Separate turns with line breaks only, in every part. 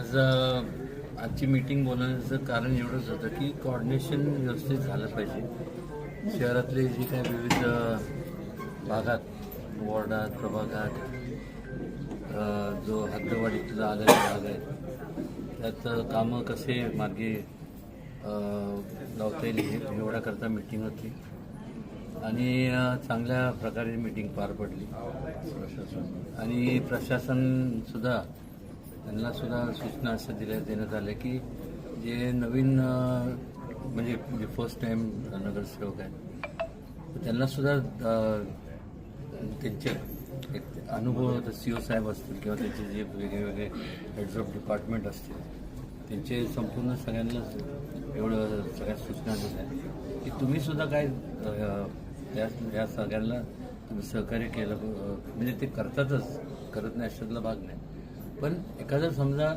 आजची मीटिंग बोलवण्याचं कारण एवढंच होतं की कोऑर्डिनेशन व्यवस्थित झालं पाहिजे. शहरातले जे काही विविध भागात, वॉर्डात, प्रभागात जो हद्दवाढीतला आलेला भाग आहे त्यात कामं कसे मार्गी लावता येईल एवढ्याकरता मीटिंग होती आणि चांगल्या प्रकारे मीटिंग पार पडली. आणि प्रशासनसुद्धा त्यांना सुद्धा सूचना असं देण्यात आल्या की जे नवीन म्हणजे फर्स्ट टाईम नगरसेवक आहेत तर त्यांनासुद्धा त्यांचे एक अनुभव CO साहेब असतील किंवा त्यांचे जे वेगळे हेड्स ऑफ डिपार्टमेंट असतील त्यांचे संपूर्ण सगळ्यांना एवढं सगळ्या सूचना दिल्या की तुम्हीसुद्धा काय या सगळ्यांना तुम्ही सहकार्य केलं. म्हणजे ते करतातच, करत नाही अशातला भाग नाही, पण एखादं समजा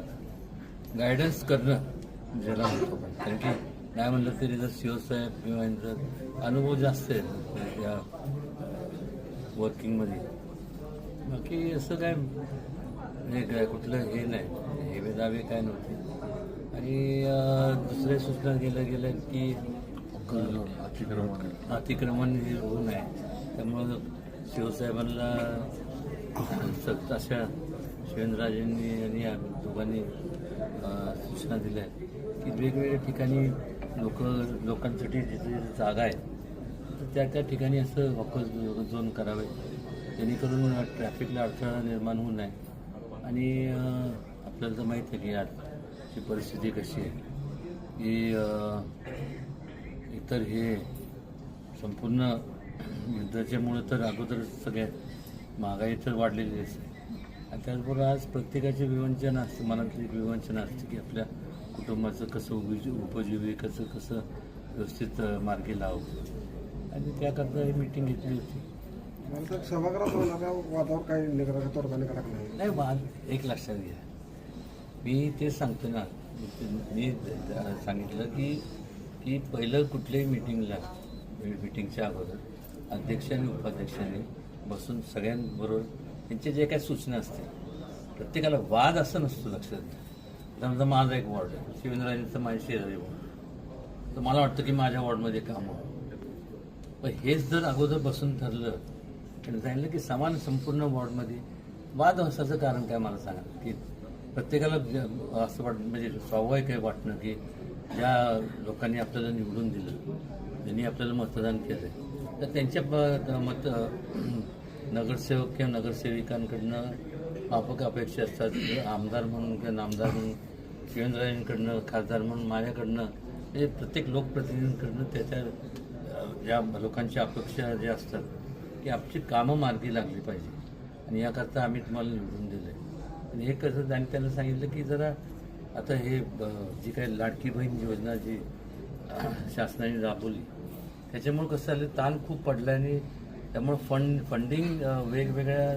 गायडन्स करणं ज्याला म्हणतो आपण, कारण की नाही म्हणलं तरी जर CO साहेब किंवा यांचा अनुभव जास्त आहे या वर्किंगमध्ये. बाकी असं काय म्हणजे कुठलं हे नाही, हे दावे काय नव्हते. आणि दुसऱ्या सूचना गेल्या की अतिक्रमण हे होऊ नये, त्यामुळं शिवसाहेबांना सक्त अशा शिवेंद्रराजेंनी आणि दोघांनी सूचना दिल्या की वेगवेगळ्या ठिकाणी लोकांसाठी जिथे जागा आहे तर त्या ठिकाणी असं वॉकर झोन करावे जेणेकरून ट्रॅफिकला अडथळा निर्माण होऊ नये. आणि आपल्याला तर माहीत आहे की आजची परिस्थिती कशी आहे की इतर हे संपूर्ण युद्धाच्यामुळे तर अगोदरच सगळ्या महागाई तर वाढलेली असते आणि त्याचबरोबर आज प्रत्येकाचे विवंचन असतं, मनातली विवंचन असते की आपल्या कुटुंबाचं कसं उपजीविकेचं कसं व्यवस्थित मार्गी लावं. आणि त्याकरता ही मीटिंग घेतली होती. नाही वाद एक लक्षात घ्या, मी ते सांगतो ना, मी सांगितलं की पहिलं कुठल्याही मीटिंगच्या अगोदर अध्यक्ष आणि उपाध्यक्षांनी बसून सगळ्यांबरोबर त्यांचे जे काही सूचना असतील, प्रत्येकाला वाद असं नसतो. लक्षात घ्या, समजा माझा एक वॉर्ड आहे, शिवेंद्रराजेंचं माझ्या शेजारी वॉर्ड, तर मला वाटतं की माझ्या वॉर्डमध्ये काम होतं. पण हेच जर अगोदर बसून ठरलं आणि सांगितलं की समान संपूर्ण वॉर्डमध्ये वाद असायचं कारण काय मला सांगा. की प्रत्येकाला असं म्हणजे स्वाभाविक आहे वाटणं की ज्या लोकांनी आपल्याला निवडून दिलं, ज्यांनी आपल्याला मतदान केलं, तर त्यांच्या नगरसेवक किंवा नगरसेविकांकडनं माफक अपेक्षा असतात. आमदार म्हणून किंवा नामदार म्हणून शिवेंद्रराजेंकडनं, खासदार म्हणून माझ्याकडनं, म्हणजे प्रत्येक लोकप्रतिनिधींकडनं त्याच्या ज्या लोकांच्या अपेक्षा ज्या असतात की आमची कामं मार्गी लागली पाहिजे आणि याकरता आम्ही तुम्हाला निवडून दिलं आहे. आणि हे कसं आणि त्यांना सांगितलं की जरा आता हे जी काही लाडकी बहीण योजना जी शासनाने राबवली त्याच्यामुळे कसं झालं, ताण खूप पडला आणि त्यामुळं फंडिंग वेगवेगळ्या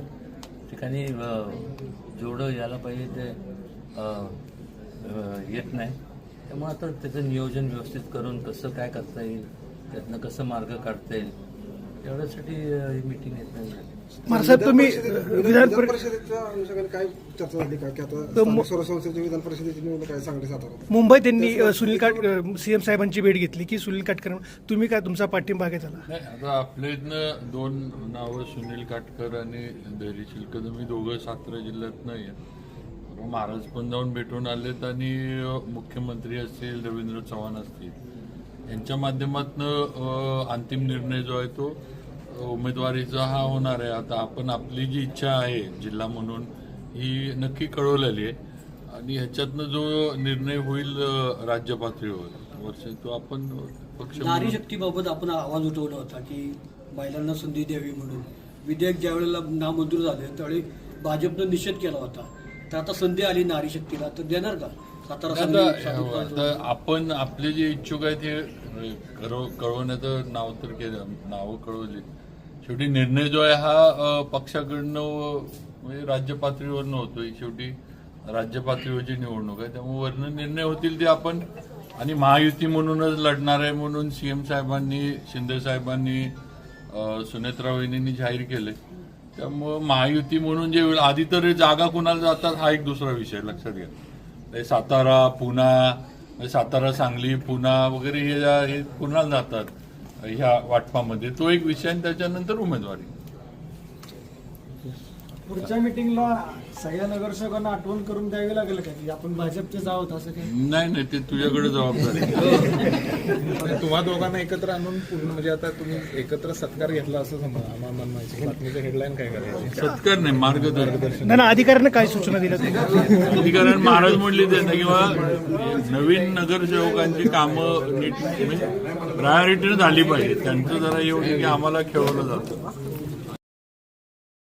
ठिकाणी जेवढं यायला पाहिजे ते येत नाही. त्यामुळे आता त्याचं नियोजन व्यवस्थित करून कसं काय करता येईल, त्यातनं कसं मार्ग काढता येईल एवढ्यासाठी ही मीटिंग येत नाही.
साहेब, तुम्ही
विधान परिषदेच्या अनुषंगाने काय चर्चा झाली का की आता संसदेच्या विधान परिषदेची निवडणूक काय सांगली सातारा
मुंबईत त्यांनी CM साहेबांची भेट घेतली की सुनील काटकर, तुम्ही काय तुमचा पाठिंबा काय झाला?
नाही, आता आपल्या इथनं दोन नावं सुनील काटकर आणि धैर्यशील कदम ही दोघं सातारा जिल्ह्यात नाही आहेत. महाराज पण जाऊन भेटून आलेत आणि मुख्यमंत्री असतील, रवींद्र चव्हाण असतील, यांच्या माध्यमातून अंतिम निर्णय जो आहे तो उमेदवारीचा हा होणार आहे. आता आपण आपली जी इच्छा आहे जिल्हा म्हणून ही नक्की कळवलेली आहे आणि ह्याच्यातनं जो निर्णय होईल राज्य पातळीवर तो आपण पक्ष
नारी शक्तीबाबत आपण आवाज उठवला होता की महिलांना संधी द्यावी म्हणून. विधेयक ज्या वेळेला नामंजूर झाले त्यावेळी भाजपनं निषेध केला होता, तर आता संधी आली नारी शक्तीला, तर देणार का सातारा?
आपण आपले जे इच्छुक आहेत हे कळवण्याचं नावं कळवली. शेवटी निर्णय जो आहे हा पक्षाकडनं म्हणजे राज्य पातळीवर नव्हतोय, शेवटी राज्य पातळीवरची निवडणूक आहे, त्यामुळे वरनं निर्णय होतील ते आपण आणि महायुती म्हणूनच लढणार आहे म्हणून CM साहेबांनी, शिंदे साहेबांनी, सुनेत्रा वहिनींनी जाहीर केले. त्यामुळं महायुती म्हणून जे आधी तर जागा कुणाला जातात हा एक दुसरा विषय लक्षात घ्या. सातारा पुणा, सातारा सांगली पुणा वगैरे हे पुण्याला जातात ह्या वाटपामध्ये. तो एक विषय आणि त्याच्यानंतर उमेदवारी.
पुढच्या मिटिंगला सगळ्या नगरसेवकांना आठवण करून द्यावी लागेल का की आपण भाजपचेच आहोत असं काही?
नाही ते तुझ्याकडे जबाबदारी आहे.
तुम्हा दोघांना एकत्र आणून म्हणजे आता तुम्ही एकत्र सत्कार घेतला असं आम्हाला म्हणायचं. बातमीचं हेडलाईन काय करायची?
सत्कार नाही, मार्गदर्शन.
नाही अधिकाऱ्यांना काय सूचना दिल्या तुम्ही?
अधिकाऱ्यांना महाराज म्हणली त्यांना किंवा नवीन नगरसेवकांची कामं नीट म्हणजे प्रायोरिटीने झाली पाहिजे. त्यांचं जरा एवढं की आम्हाला खेळवलं जातं.